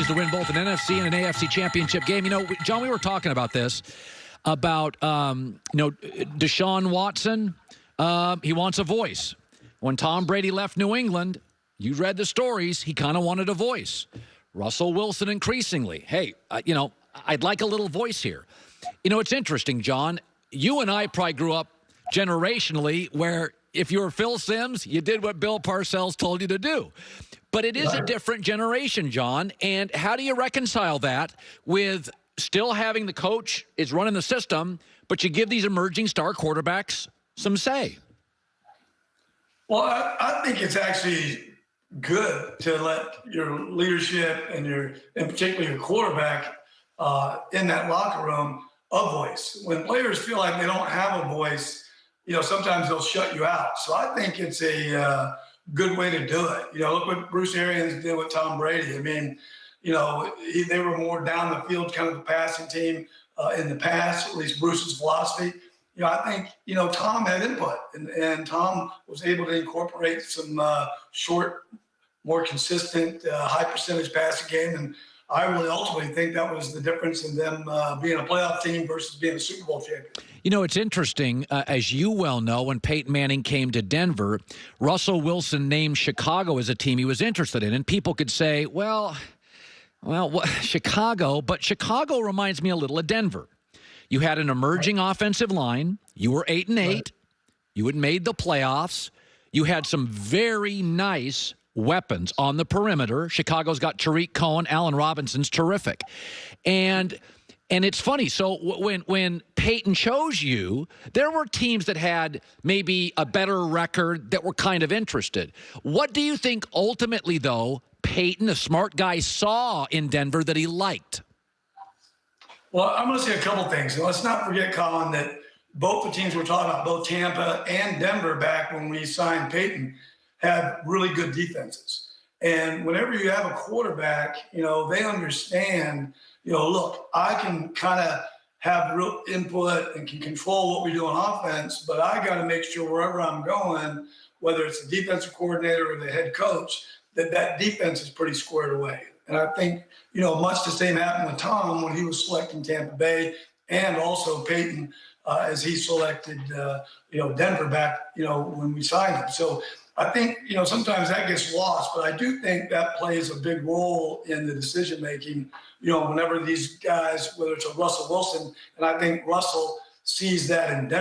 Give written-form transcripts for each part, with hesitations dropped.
to win both an NFC and an AFC championship game. You know, John, we were talking about this, about, Deshaun Watson. He wants a voice. When Tom Brady left New England, you read the stories, he kind of wanted a voice. Russell Wilson increasingly, hey, I'd like a little voice here. You know, it's interesting, John. You and I probably grew up generationally where if you were Phil Simms, you did what Bill Parcells told you to do. But it is a different generation, John. And how do you reconcile that with still having the coach is running the system, but you give these emerging star quarterbacks some say? Well, I think it's actually good to let your leadership and particularly your quarterback in that locker room a voice. When players feel like they don't have a voice, sometimes they'll shut you out. So I think it's a good way to do it. Look what Bruce Arians did with Tom Brady. I mean, they were more down the field, kind of the passing team in the past, at least Bruce's philosophy. I think, Tom had input, and Tom was able to incorporate some short, more consistent, high percentage passing game. And I really ultimately think that was the difference in them being a playoff team versus being a Super Bowl champion. It's interesting, as you well know, when Peyton Manning came to Denver, Russell Wilson named Chicago as a team he was interested in. And people could say, well, Chicago, but Chicago reminds me a little of Denver. You had an emerging offensive line. You were 8-8. Right. You had made the playoffs. You had some very nice weapons on the perimeter. Chicago's got Tariq Cohen. Allen Robinson's terrific. And it's funny. So when Peyton chose you, there were teams that had maybe a better record that were kind of interested. What do you think ultimately, though, Peyton, a smart guy, saw in Denver that he liked? Well, I'm going to say a couple things. And let's not forget, Colin, that both the teams we're talking about, both Tampa and Denver back when we signed Peyton, have really good defenses. And whenever you have a quarterback, they understand, look, I can kind of have real input and can control what we do on offense, but I got to make sure wherever I'm going, whether it's the defensive coordinator or the head coach, that defense is pretty squared away. And I think, much the same happened with Tom when he was selecting Tampa Bay, and also Peyton as he selected, Denver back, when we signed him. So I think, sometimes that gets lost, but I do think that plays a big role in the decision-making, whenever these guys, whether it's a Russell Wilson, and I think Russell sees that in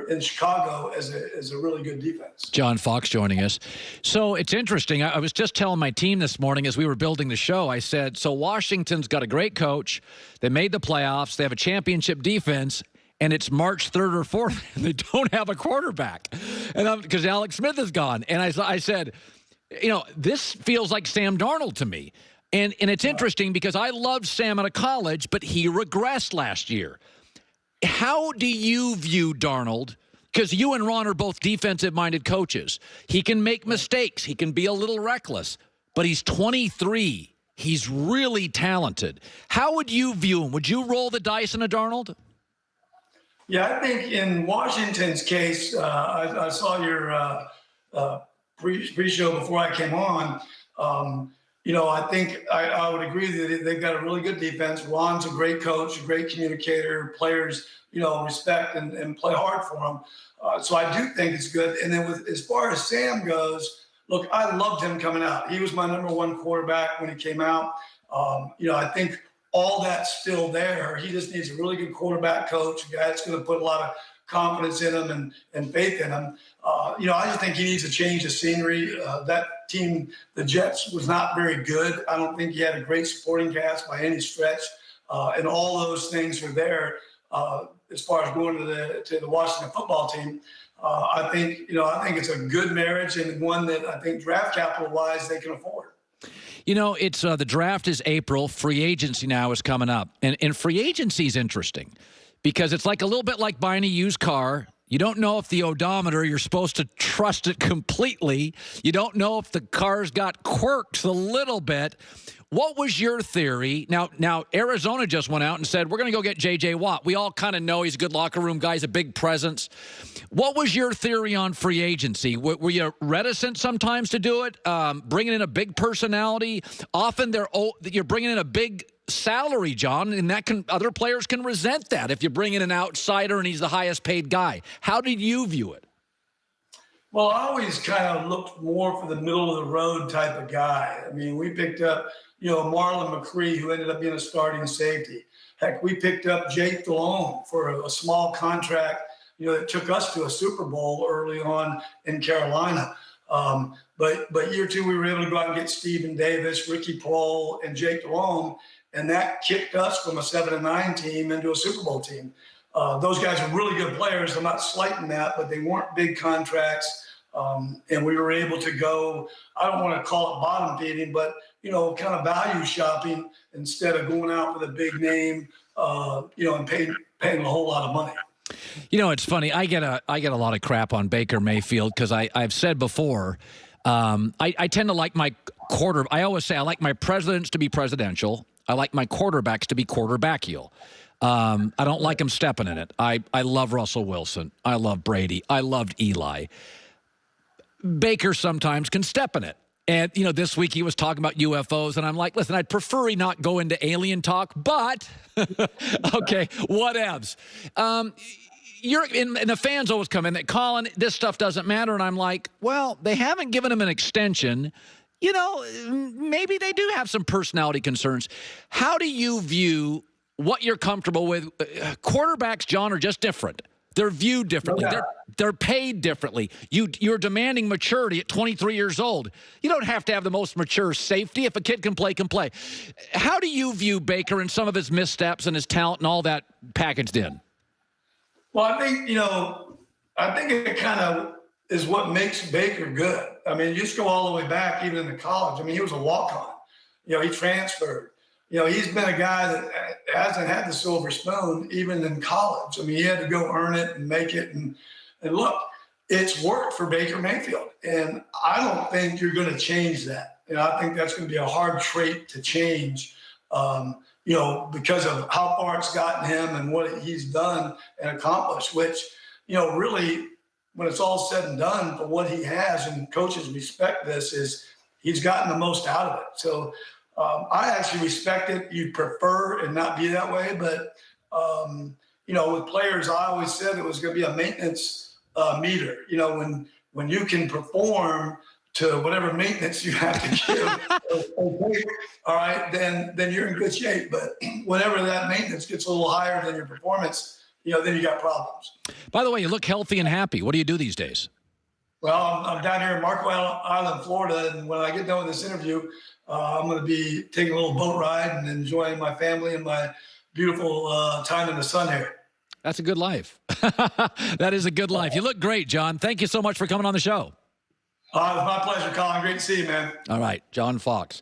in Chicago as a really good defense. John Fox joining us. So it's interesting. I was just telling my team this morning as we were building the show, I said, so Washington's got a great coach. They made the playoffs. They have a championship defense. And it's March 3rd or 4th, and they don't have a quarterback. And because Alex Smith is gone. And I said, this feels like Sam Darnold to me. And it's interesting because I loved Sam out of college, but he regressed last year. How do you view Darnold? Because you and Ron are both defensive-minded coaches. He can make mistakes. He can be a little reckless. But he's 23. He's really talented. How would you view him? Would you roll the dice on a Darnold? Yeah, I think in Washington's case, I saw your pre-show before I came on. I think I would agree that they've got a really good defense. Ron's a great coach, a great communicator. Players, respect and play hard for him. So I do think it's good. And then as far as Sam goes, look, I loved him coming out. He was my number one quarterback when he came out. I think all that's still there. He just needs a really good quarterback coach, a guy that's going to put a lot of confidence in him and faith in him. I just think he needs to change the scenery. That team, the Jets, was not very good. I don't think he had a great supporting cast by any stretch. And all those things are there as far as going to the Washington football team. I think it's a good marriage and one that I think draft capital-wise they can afford. It's the draft is April. Free agency now is coming up. And free agency is interesting because it's like a little bit like buying a used car. You don't know if the odometer, you're supposed to trust it completely. You don't know if the car's got quirks a little bit. What was your theory? Now Arizona just went out and said, we're going to go get J.J. Watt. We all kind of know he's a good locker room guy. He's a big presence. What was your theory on free agency? Were you reticent sometimes to do it? Bringing in a big personality? Often you're bringing in a big salary, John, and other players can resent that if you bring in an outsider and he's the highest paid guy. How did you view it? Well, I always kind of looked more for the middle of the road type of guy. I mean, we picked up, Marlon McCree, who ended up being a starting safety. Heck, we picked up Jake Delhomme for a small contract, that took us to a Super Bowl early on in Carolina. But year two, we were able to go out and get Stephen Davis, Ricky Prohl, and Jake Delhomme, and that kicked us from a 7-9 team into a Super Bowl team. Those guys are really good players. I'm not slighting that, but they weren't big contracts. And we were able to go, I don't want to call it bottom feeding, but, kind of value shopping instead of going out with a big name, and paying a whole lot of money. It's funny. I get a lot of crap on Baker Mayfield because I've said before, I tend to like my I always say I like my presidents to be presidential. I like my quarterbacks to be quarterbackial. I don't like them stepping in it. I love Russell Wilson. I love Brady. I loved Eli. Baker sometimes can step in it. And, this week he was talking about UFOs, and I'm like, listen, I'd prefer he not go into alien talk, but, okay, whatevs. And the fans always come in that, Colin, this stuff doesn't matter. And I'm like, well, they haven't given him an extension. Maybe they do have some personality concerns. How do you view what you're comfortable with? Quarterbacks, John, are just different. They're viewed differently. They're paid differently. You're demanding maturity at 23 years old. You don't have to have the most mature safety. If a kid can play, can play. How do you view Baker and some of his missteps and his talent and all that packaged in? Well, I think it kind of is what makes Baker good. I mean, you just go all the way back, even in the college. I mean, he was a walk-on. He transferred. He's been a guy that hasn't had the silver spoon even in college. I mean, he had to go earn it and make it. And look, it's worked for Baker Mayfield. And I don't think you're going to change that. I think that's going to be a hard trait to change, because of how far it's gotten him and what he's done and accomplished, which, really, when it's all said and done, for what he has, and coaches respect this, is he's gotten the most out of it. So, I actually respect it. You prefer and not be that way. But, with players, I always said it was going to be a maintenance meter. When you can perform to whatever maintenance you have to give, okay, all right, then you're in good shape. But whenever that maintenance gets a little higher than your performance, then you got problems. By the way, you look healthy and happy. What do you do these days? Well, I'm down here in Marco Island, Florida, and when I get done with this interview, I'm going to be taking a little boat ride and enjoying my family and my beautiful time in the sun here. That's a good life. That is a good life. You look great, John. Thank you so much for coming on the show. It was my pleasure, Colin. Great to see you, man. All right, John Fox.